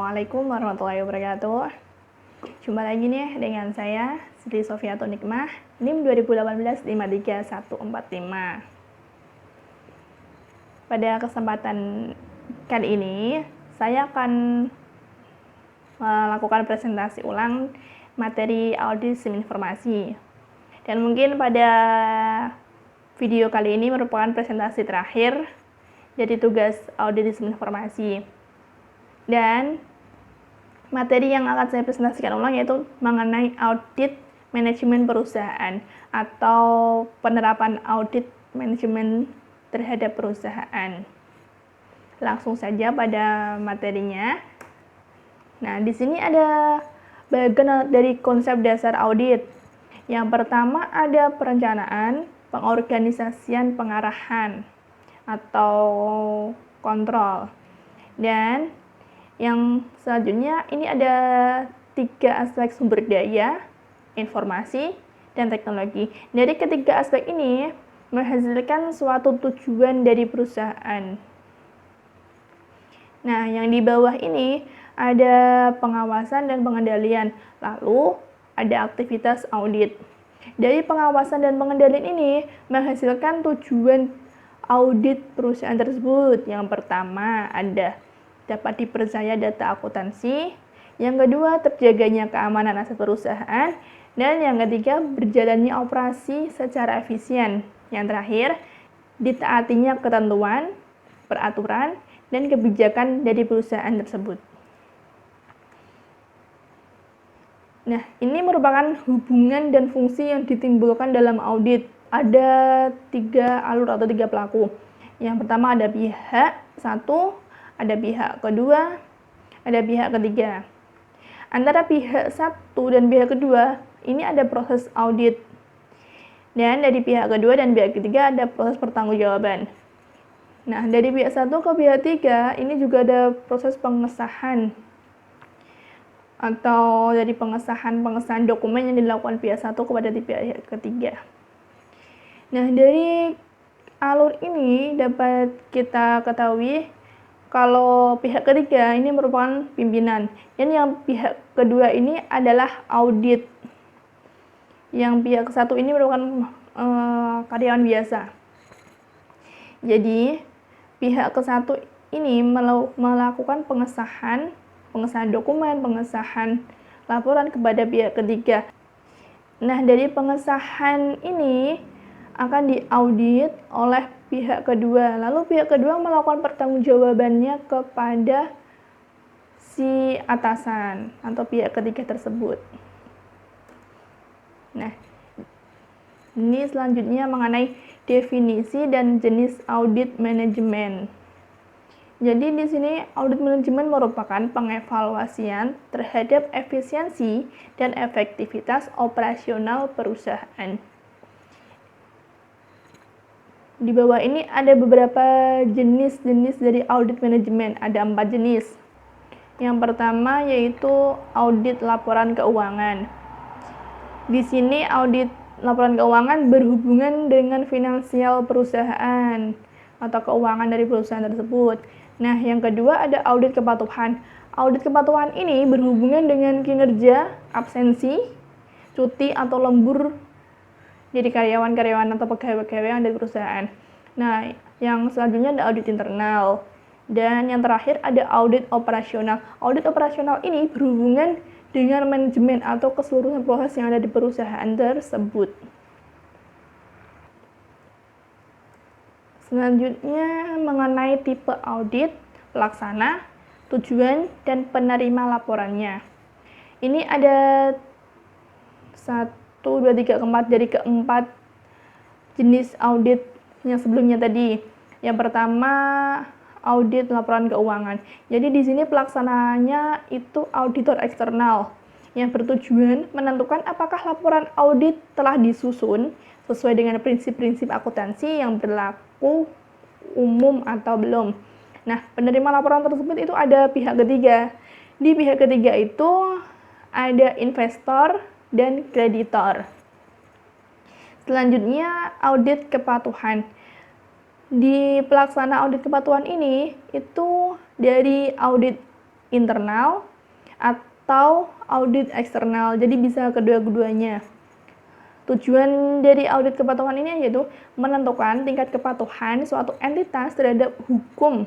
Assalamualaikum warahmatullahi wabarakatuh. Jumpa lagi nih dengan saya, Sri Sofiatul Nikmah, NIM 2018-53145. Pada kesempatan kali ini, saya akan melakukan presentasi ulang materi audit sistem informasi. Dan mungkin pada video kali ini merupakan presentasi terakhir dari tugas audit sistem informasi. Dan materi yang akan saya presentasikan ulang yaitu mengenai audit manajemen perusahaan atau penerapan audit manajemen terhadap perusahaan. Langsung saja pada materinya. Nah, di sini ada bagian dari konsep dasar audit. Yang pertama ada perencanaan, pengorganisasian, pengarahan atau kontrol. Dan yang selanjutnya ini ada 3 aspek sumber daya, informasi, dan teknologi. Dari ketiga aspek ini menghasilkan suatu tujuan dari perusahaan. Nah, yang di bawah ini ada pengawasan dan pengendalian. Lalu ada aktivitas audit. Dari pengawasan dan pengendalian ini menghasilkan tujuan audit perusahaan tersebut. Yang pertama ada dapat dipercaya data akuntansi, yang kedua terjaganya keamanan aset perusahaan, dan yang ketiga berjalannya operasi secara efisien. Yang terakhir, ditaatinya ketentuan, peraturan, dan kebijakan dari perusahaan tersebut. Nah, ini merupakan hubungan dan fungsi yang ditimbulkan dalam audit. Ada 3 alur atau 3 pelaku. Yang pertama ada pihak 1, ada pihak kedua, ada pihak ketiga. Antara pihak 1 dan pihak kedua, ini ada proses audit. Dan dari pihak kedua dan pihak ketiga ada proses pertanggungjawaban. Nah, dari pihak 1 ke pihak 3, ini juga ada proses pengesahan. Atau dari pengesahan dokumen yang dilakukan pihak 1 kepada pihak ketiga. Nah, dari alur ini dapat kita ketahui kalau pihak ketiga ini merupakan pimpinan, dan yang pihak kedua ini adalah audit. Yang pihak satu ini merupakan karyawan biasa. Jadi pihak ke-1 ini melakukan pengesahan dokumen, pengesahan laporan kepada pihak ketiga. Nah, dari pengesahan ini akan diaudit oleh pihak kedua. Lalu pihak kedua melakukan pertanggungjawabannya kepada si atasan atau pihak ketiga tersebut. Nah, ini selanjutnya mengenai definisi dan jenis audit manajemen. Jadi di sini audit manajemen merupakan pengevaluasian terhadap efisiensi dan efektivitas operasional perusahaan. Di bawah ini ada beberapa jenis-jenis dari audit manajemen. Ada 4 jenis. Yang pertama yaitu audit laporan keuangan. Di sini audit laporan keuangan berhubungan dengan finansial perusahaan atau keuangan dari perusahaan tersebut. Nah, yang kedua ada audit kepatuhan. Audit kepatuhan ini berhubungan dengan kinerja, absensi, cuti atau lembur jadi karyawan-karyawan atau pegawai-pegawai yang ada di perusahaan. Nah, yang selanjutnya ada audit internal. Dan yang terakhir ada audit operasional. Audit operasional ini berhubungan dengan manajemen atau keseluruhan proses yang ada di perusahaan tersebut. Selanjutnya mengenai tipe audit, pelaksana, tujuan, dan penerima laporannya. Ini ada 1, 2, 3, 4 dari keempat jenis audit yang sebelumnya tadi. Yang pertama audit laporan keuangan. Jadi di sini pelaksananya itu auditor eksternal yang bertujuan menentukan apakah laporan audit telah disusun sesuai dengan prinsip-prinsip akuntansi yang berlaku umum atau belum. Nah, penerima laporan tersebut itu ada pihak ketiga. Di pihak ketiga itu ada investor dan kreditor. Selanjutnya audit kepatuhan. Di pelaksana audit kepatuhan ini itu dari audit internal atau audit eksternal. Jadi bisa kedua-duanya. Tujuan dari audit kepatuhan ini yaitu menentukan tingkat kepatuhan suatu entitas terhadap hukum,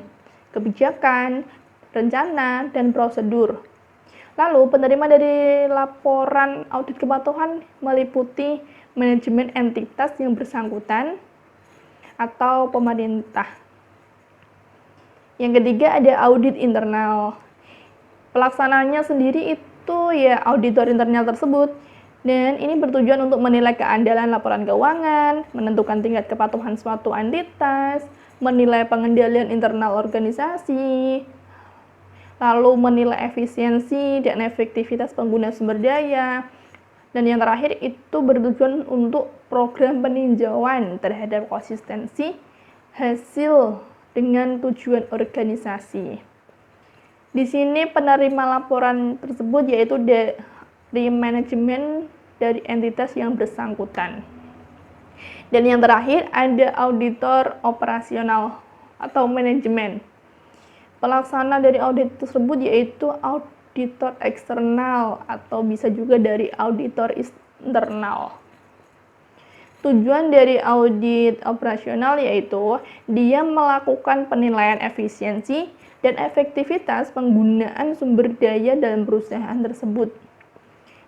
kebijakan, rencana, dan prosedur. Lalu, penerima dari laporan audit kepatuhan meliputi manajemen entitas yang bersangkutan atau pemerintah. Yang ketiga ada audit internal. Pelaksananya sendiri itu ya auditor internal tersebut. Dan ini bertujuan untuk menilai keandalan laporan keuangan, menentukan tingkat kepatuhan suatu entitas, menilai pengendalian internal organisasi, lalu menilai efisiensi dan efektivitas pengguna sumber daya, dan yang terakhir itu bertujuan untuk program peninjauan terhadap konsistensi hasil dengan tujuan organisasi. Di sini penerima laporan tersebut yaitu dari manajemen dari entitas yang bersangkutan. Dan yang terakhir ada auditor operasional atau manajemen. Pelaksana dari audit tersebut yaitu auditor eksternal atau bisa juga dari auditor internal. Tujuan dari audit operasional yaitu dia melakukan penilaian efisiensi dan efektivitas penggunaan sumber daya dalam perusahaan tersebut.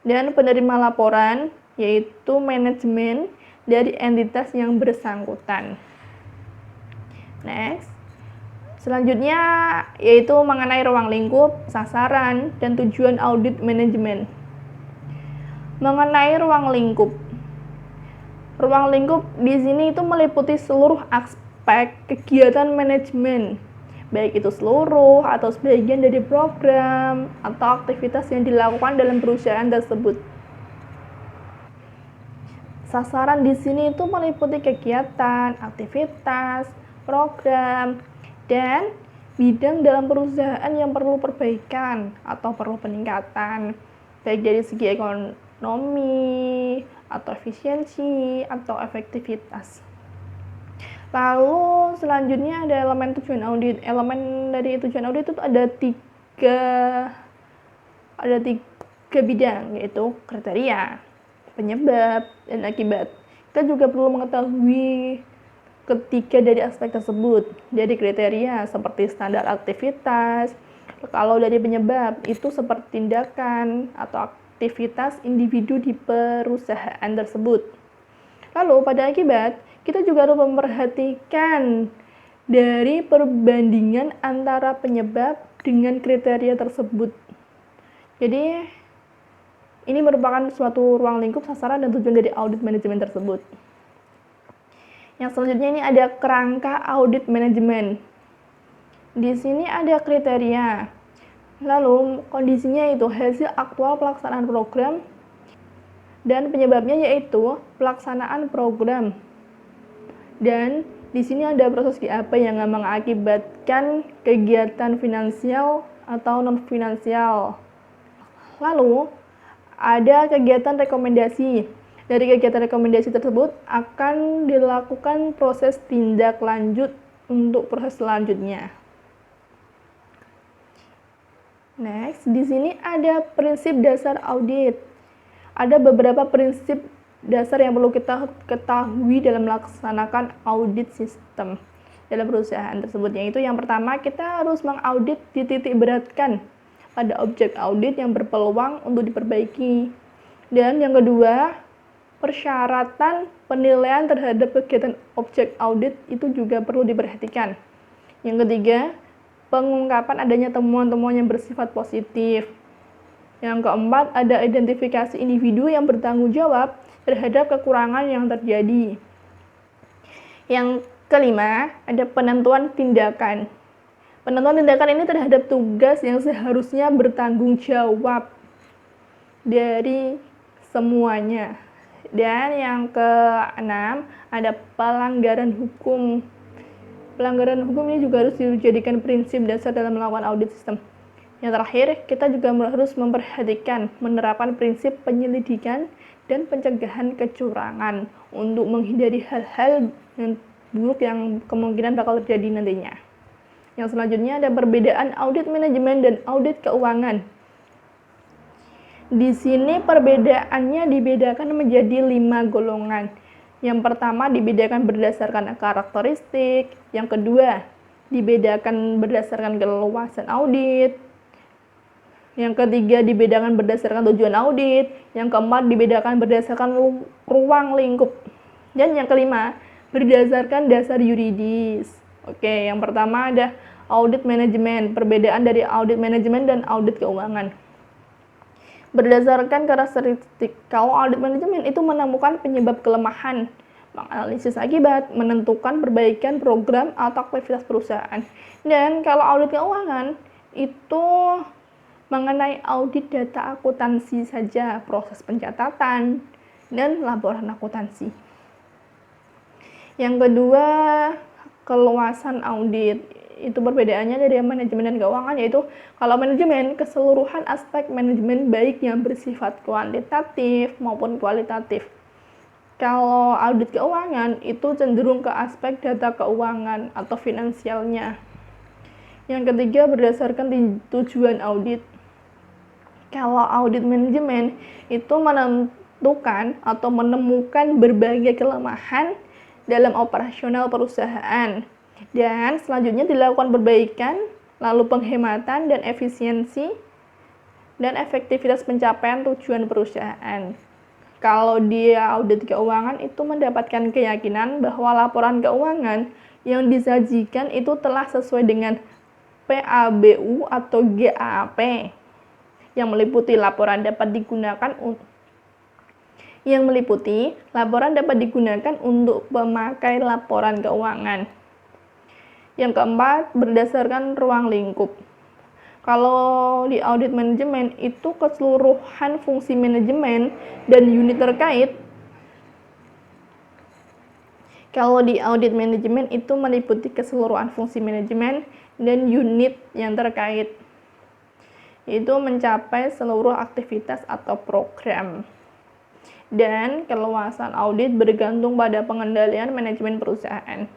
Dan penerima laporan yaitu manajemen dari entitas yang bersangkutan. Next. Selanjutnya yaitu mengenai ruang lingkup, sasaran, dan tujuan audit manajemen. Mengenai ruang lingkup. Ruang lingkup di sini itu meliputi seluruh aspek kegiatan manajemen, baik itu seluruh atau sebagian dari program atau aktivitas yang dilakukan dalam perusahaan tersebut. Sasaran di sini itu meliputi kegiatan, aktivitas, program, dan bidang dalam perusahaan yang perlu perbaikan atau perlu peningkatan, baik dari segi ekonomi, atau efisiensi, atau efektivitas. Lalu selanjutnya ada elemen tujuan audit. Elemen dari tujuan audit itu ada tiga bidang, yaitu kriteria, penyebab, dan akibat. Kita juga perlu mengetahui ketiga dari aspek tersebut. Dari kriteria seperti standar aktivitas, kalau dari penyebab itu seperti tindakan atau aktivitas individu di perusahaan tersebut. Lalu pada akibat, kita juga harus memperhatikan dari perbandingan antara penyebab dengan kriteria tersebut. Jadi, ini merupakan suatu ruang lingkup sasaran dan tujuan dari audit manajemen tersebut. Yang selanjutnya ini ada kerangka audit manajemen. Di sini ada kriteria. Lalu, kondisinya itu hasil aktual pelaksanaan program dan penyebabnya yaitu pelaksanaan program. Dan di sini ada proses GAP yang mengakibatkan kegiatan finansial atau non-finansial. Lalu, ada kegiatan rekomendasi. Dari kegiatan rekomendasi tersebut akan dilakukan proses tindak lanjut untuk proses selanjutnya. Next, di sini ada prinsip dasar audit. Ada beberapa prinsip dasar yang perlu kita ketahui dalam melaksanakan audit sistem dalam perusahaan tersebut, yaitu yang pertama kita harus mengaudit dititik beratkan pada objek audit yang berpeluang untuk diperbaiki. Dan yang kedua, persyaratan penilaian terhadap kegiatan objek audit itu juga perlu diperhatikan. Yang ketiga, pengungkapan adanya temuan-temuan yang bersifat positif. Yang keempat, ada identifikasi individu yang bertanggung jawab terhadap kekurangan yang terjadi. Yang kelima, ada penentuan tindakan. Penentuan tindakan ini terhadap tugas yang seharusnya bertanggung jawab dari semuanya. Dan yang keenam, ada pelanggaran hukum. Pelanggaran hukum ini juga harus dijadikan prinsip dasar dalam melakukan audit sistem. Yang terakhir, kita juga harus memperhatikan menerapkan prinsip penyelidikan dan pencegahan kecurangan untuk menghindari hal-hal yang buruk yang kemungkinan bakal terjadi nantinya. Yang selanjutnya ada perbedaan audit manajemen dan audit keuangan. Di sini perbedaannya dibedakan menjadi 5 golongan. Yang pertama dibedakan berdasarkan karakteristik, yang kedua dibedakan berdasarkan keluasan audit, yang ketiga dibedakan berdasarkan tujuan audit, yang keempat dibedakan berdasarkan ruang lingkup, dan yang kelima berdasarkan dasar yuridis. Oke, yang pertama ada audit manajemen, perbedaan dari audit manajemen dan audit keuangan. Berdasarkan karakteristik, kalau audit manajemen itu menemukan penyebab kelemahan, menganalisis akibat, menentukan perbaikan program atau aktivitas perusahaan. Dan kalau audit keuangan itu mengenai audit data akuntansi saja, proses pencatatan, dan laporan akuntansi. Yang kedua, keluasan audit. Itu perbedaannya dari manajemen dan keuangan, yaitu kalau manajemen, keseluruhan aspek manajemen baik yang bersifat kuantitatif maupun kualitatif. Kalau audit keuangan itu cenderung ke aspek data keuangan atau finansialnya. Yang ketiga, berdasarkan tujuan audit. Kalau audit manajemen itu menentukan atau menemukan berbagai kelemahan dalam operasional perusahaan. Dan selanjutnya dilakukan perbaikan, lalu penghematan dan efisiensi, dan efektivitas pencapaian tujuan perusahaan. Kalau dia audit keuangan itu mendapatkan keyakinan bahwa laporan keuangan yang disajikan itu telah sesuai dengan PABU atau GAAP, yang meliputi laporan dapat digunakan untuk pemakai laporan keuangan. Yang keempat, berdasarkan ruang lingkup. Kalau di audit manajemen itu keseluruhan fungsi manajemen dan unit terkait. Kalau di audit manajemen itu meliputi keseluruhan fungsi manajemen dan unit yang terkait. Itu mencapai seluruh aktivitas atau program. Dan keluasan audit bergantung pada pengendalian manajemen perusahaan.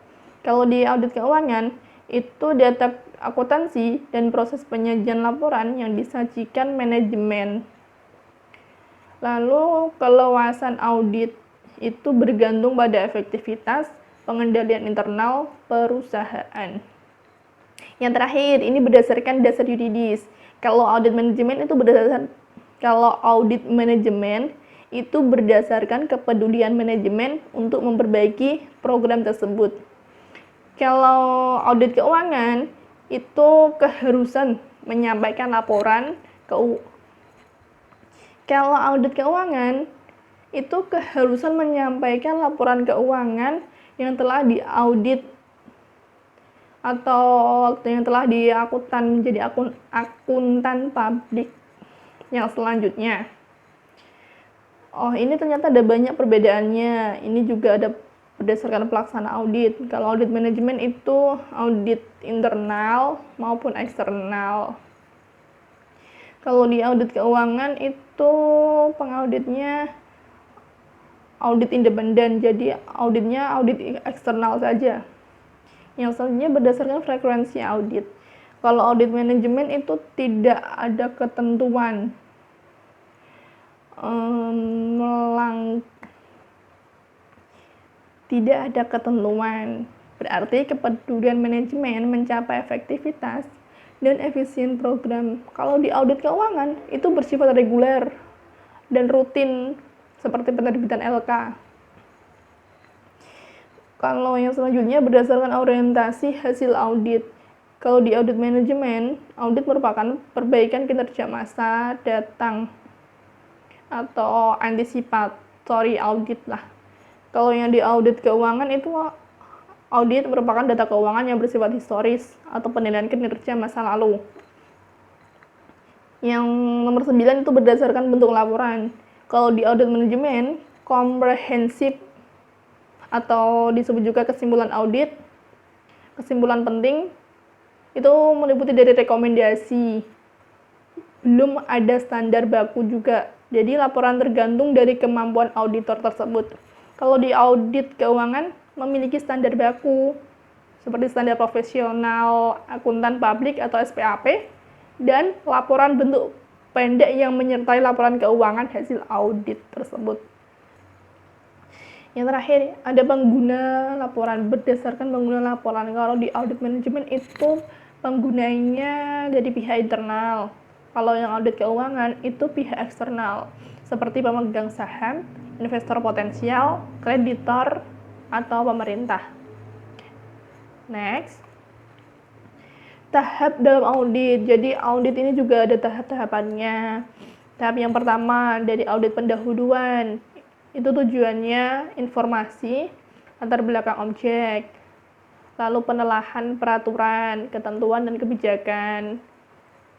Kalau di audit keuangan, itu data akuntansi dan proses penyajian laporan yang disajikan manajemen. Lalu, keluasan audit itu bergantung pada efektivitas pengendalian internal perusahaan. Yang terakhir, ini berdasarkan dasar yuridis. Kalau audit manajemen itu berdasarkan kepedulian manajemen untuk memperbaiki program tersebut. Kalau audit keuangan itu keharusan menyampaikan laporan keuangan yang telah diaudit atau yang telah diakuntan menjadi akuntan publik. Yang selanjutnya, ini ternyata ada banyak perbedaannya. Ini juga ada berdasarkan pelaksanaan audit. Kalau audit manajemen itu audit internal maupun eksternal. Kalau di audit keuangan itu pengauditnya audit independen, jadi auditnya audit eksternal saja. Yang selanjutnya berdasarkan frekuensi audit. Kalau audit manajemen itu tidak ada ketentuan berarti kepedulian manajemen mencapai efektivitas dan efisien program. Kalau di audit keuangan itu bersifat reguler dan rutin seperti penerbitan LK. Kalau yang selanjutnya berdasarkan orientasi hasil audit. Kalau di audit manajemen, audit merupakan perbaikan kinerja masa datang atau anticipatory audit lah. Kalau yang di audit keuangan itu audit merupakan data keuangan yang bersifat historis atau penilaian kinerja masa lalu. Yang nomor 9 itu berdasarkan bentuk laporan. Kalau di audit manajemen, komprehensif atau disebut juga kesimpulan audit, kesimpulan penting, itu meliputi dari rekomendasi. Belum ada standar baku juga. Jadi laporan tergantung dari kemampuan auditor tersebut. Kalau di audit keuangan memiliki standar baku seperti standar profesional akuntan publik atau SPAP, dan laporan bentuk pendek yang menyertai laporan keuangan hasil audit tersebut. Yang terakhir, ada pengguna laporan. Berdasarkan pengguna laporan, kalau di audit manajemen itu penggunanya dari pihak internal. Kalau yang audit keuangan itu pihak eksternal, seperti pemegang saham, investor potensial, kreditor, atau pemerintah. Next, tahap dalam audit. Jadi audit ini juga ada tahap-tahapannya. Tahap yang pertama dari audit pendahuluan. Itu tujuannya informasi, latar belakang objek, lalu penelaahan peraturan, ketentuan, dan kebijakan,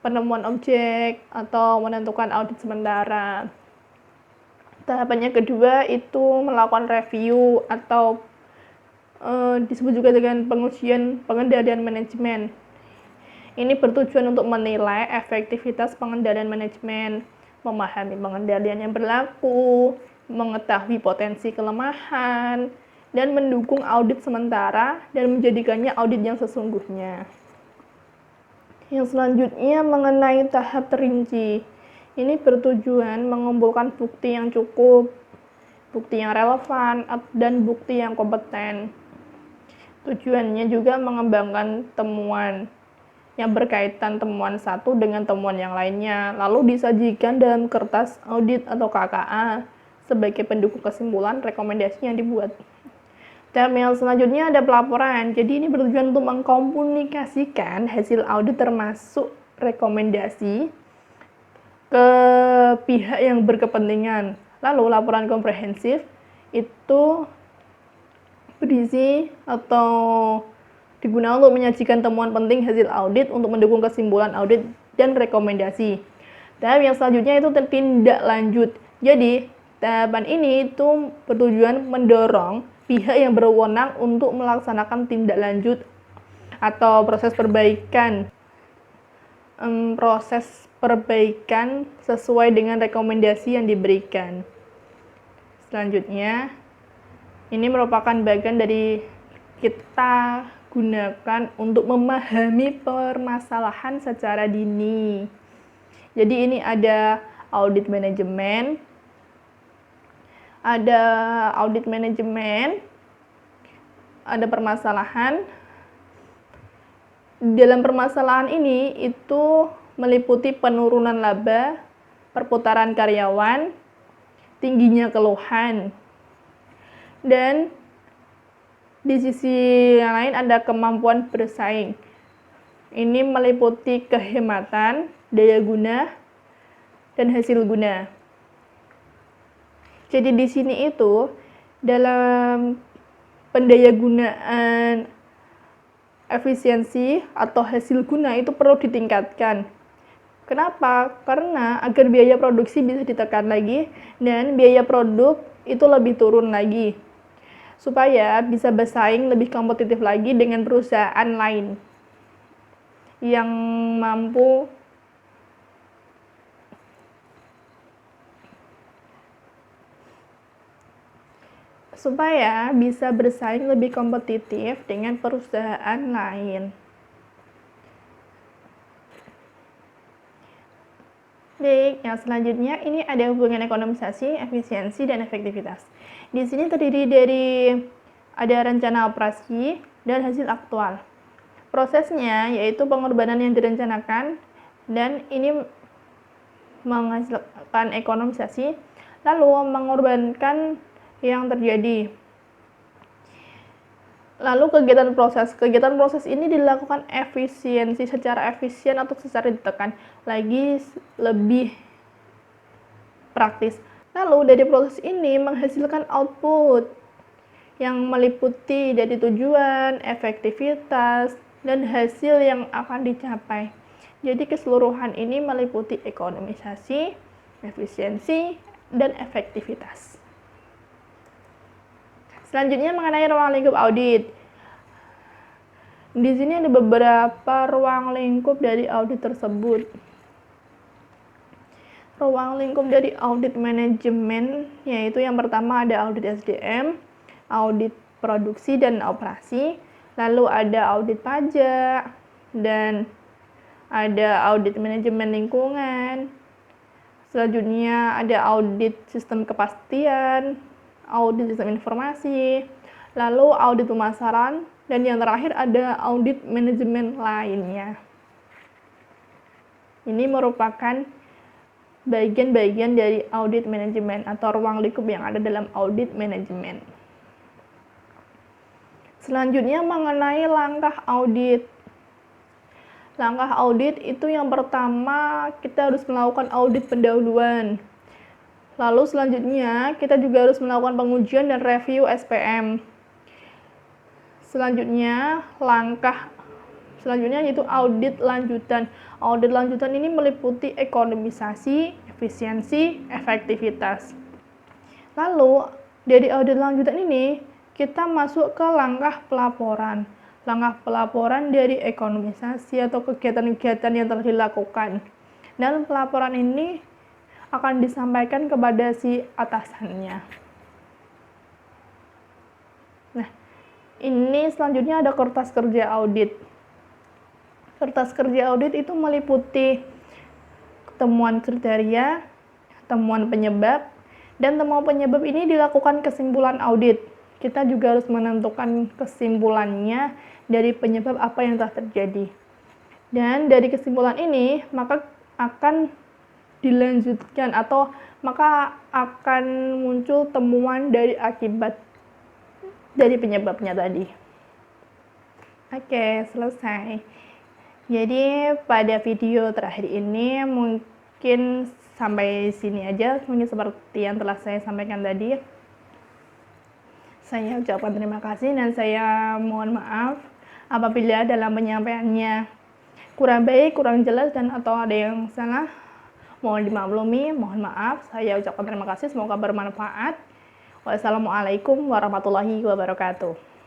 penemuan objek, atau menentukan audit sementara. Tahapannya kedua itu melakukan review atau disebut juga dengan pengujian pengendalian manajemen. Ini bertujuan untuk menilai efektivitas pengendalian manajemen, memahami pengendalian yang berlaku, mengetahui potensi kelemahan, dan mendukung audit sementara dan menjadikannya audit yang sesungguhnya. Yang selanjutnya mengenai tahap terinci. Ini bertujuan mengumpulkan bukti yang cukup, bukti yang relevan, dan bukti yang kompeten. Tujuannya juga mengembangkan temuan yang berkaitan temuan satu dengan temuan yang lainnya, lalu disajikan dalam kertas audit atau KKA sebagai pendukung kesimpulan rekomendasi yang dibuat. Tahap yang selanjutnya ada pelaporan. Jadi ini bertujuan untuk mengkomunikasikan hasil audit termasuk rekomendasi ke pihak yang berkepentingan. Lalu laporan komprehensif itu berisi atau digunakan untuk menyajikan temuan penting hasil audit untuk mendukung kesimpulan audit dan rekomendasi. Tahap yang selanjutnya itu tindak lanjut. Jadi tahapan ini itu bertujuan mendorong pihak yang berwenang untuk melaksanakan tindak lanjut atau proses perbaikan sesuai dengan rekomendasi yang diberikan. Selanjutnya, ini merupakan bagian dari kita gunakan untuk memahami permasalahan secara dini. Jadi ini ada audit manajemen, ada permasalahan. Dalam permasalahan ini itu meliputi penurunan laba, perputaran karyawan, tingginya keluhan, dan di sisi yang lain ada kemampuan bersaing. Ini meliputi kehematan, daya guna, dan hasil guna. Jadi di sini itu dalam pendayagunaan efisiensi atau hasil guna itu perlu ditingkatkan. Kenapa? Karena agar biaya produksi bisa ditekan lagi dan biaya produk itu lebih turun lagi, supaya bisa bersaing lebih kompetitif lagi dengan perusahaan lain yang mampu lebih kompetitif dengan perusahaan lain. Baik, yang selanjutnya ini ada hubungan ekonomisasi, efisiensi, dan efektivitas. Di sini terdiri dari ada rencana operasi dan hasil aktual. Prosesnya yaitu pengorbanan yang direncanakan dan ini menghasilkan ekonomisasi, lalu mengorbankan yang terjadi. Lalu kegiatan proses ini dilakukan efisiensi secara efisien atau secara ditekan lagi lebih praktis. Lalu dari proses ini menghasilkan output yang meliputi dari tujuan, efektivitas, dan hasil yang akan dicapai. Jadi keseluruhan ini meliputi ekonomisasi, efisiensi, dan efektivitas. Selanjutnya mengenai ruang lingkup audit. Di sini ada beberapa ruang lingkup dari audit tersebut. Ruang lingkup dari audit manajemen yaitu yang pertama ada audit SDM, audit produksi dan operasi, lalu ada audit pajak, dan ada audit manajemen lingkungan. Selanjutnya ada audit sistem kepastian, audit sistem informasi, lalu audit pemasaran, dan yang terakhir ada audit manajemen lainnya. Ini merupakan bagian-bagian dari audit manajemen atau ruang lingkup yang ada dalam audit manajemen. Selanjutnya mengenai langkah audit. Langkah audit itu yang pertama kita harus melakukan audit pendahuluan. Lalu selanjutnya kita juga harus melakukan pengujian dan review SPM. Selanjutnya yaitu audit lanjutan. Audit lanjutan ini meliputi ekonomisasi, efisiensi, efektivitas. Lalu dari audit lanjutan ini kita masuk ke langkah pelaporan. Langkah pelaporan dari ekonomisasi atau kegiatan-kegiatan yang telah dilakukan. Dan pelaporan ini akan disampaikan kepada si atasannya. Nah, ini selanjutnya ada kertas kerja audit. Kertas kerja audit itu meliputi temuan kriteria, temuan penyebab, dan temuan penyebab ini dilakukan kesimpulan audit. Kita juga harus menentukan kesimpulannya dari penyebab apa yang telah terjadi. Dan dari kesimpulan ini, maka akan dilanjutkan atau maka akan muncul temuan dari akibat dari penyebabnya tadi. Oke, selesai. Jadi pada video terakhir ini mungkin sampai sini aja, mungkin seperti yang telah saya sampaikan tadi. Saya ucapkan terima kasih dan saya mohon maaf apabila dalam penyampaiannya kurang baik, kurang jelas, dan atau ada yang salah. Mohon dimaklumi, mohon maaf. Saya ucapkan terima kasih, semoga bermanfaat. Wassalamualaikum warahmatullahi wabarakatuh.